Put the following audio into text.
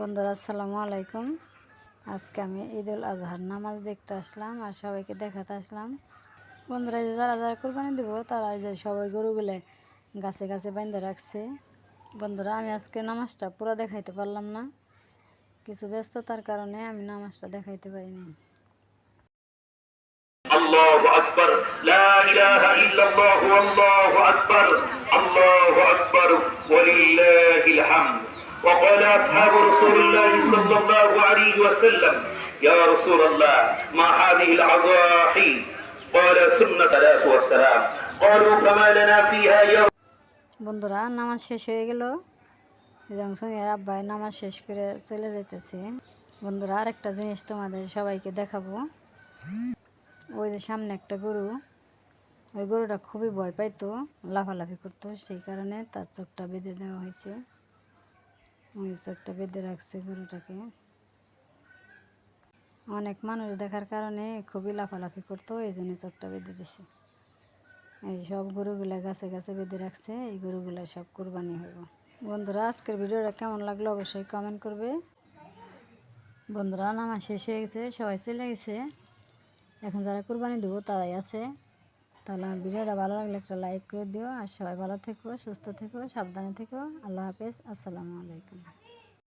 বন্ধুরা আসসালামু আলাইকুম। আজকে আমি ঈদুল আজহার নামাজ দেখতে আসলাম আর সবাইকে দেখাতে আসলাম। বন্ধুরা যারা যারা কোরবানি দেব তারা যে সবাই গরুগুলো গাছে গাছে বাঁধে রাখছে। বন্ধুরা আমি আজকে নামাজটা পুরো দেখাইতে পারলাম না, কিছু ব্যস্ততার কারণে আমি নামাজটা দেখাইতে পারিনি। আল্লাহু আকবার, লা ইলাহা ইল্লাল্লাহু আল্লাহু আকবার, আল্লাহু আকবার ওয়ালিল্লাহিল হামদ। وقال أصحاب رسول الله صلى الله عليه وسلم يا رسول الله ما هذه العضاحي؟ قال سنة الصلاة والسلام قالوا فما لنا فيها يا বন্ধুরা নামাজ শেষ হয়ে গেল, জংসনের আব্বাই নামাজ শেষ করে চলে যেতেছে। বন্ধুরা আরেকটা জিনিস তোমাদের সবাইকে দেখাবো। ওই যে সামনে একটা গরু, ওই গরুটা খুবই ভয় পাইতো, লাফালাফি করতো, সেই কারণে তার চোখটা বেঁধে দেওয়া হয়েছে। ওই চোখটা বেঁধে রাখছে গরুটাকে। অনেক মানুষ দেখার কারণে খুবই লাফালাফি করতো, এই জন্য চোখটা বেঁধে দিছে। এই সব গরুগুলা গাছে গাছে বেঁধে রাখছে, এই গরুগুলা সব কোরবানি হইব। বন্ধুরা আজকের ভিডিওটা কেমন লাগলো অবশ্যই কমেন্ট করবে। বন্ধুরা নামাজ শেষ হয়ে গেছে, সবাই চলে গেছে, এখন যারা কোরবানি দেবো তারাই আছে। তাহলে আমার ভিডিওটা ভালো লাগলে একটা লাইক করে দিও, আর সবাই ভালো থেকো, সুস্থ থেকো, সাবধানে থেকো। আল্লাহ হাফেজ, আসসালামু আলাইকুম।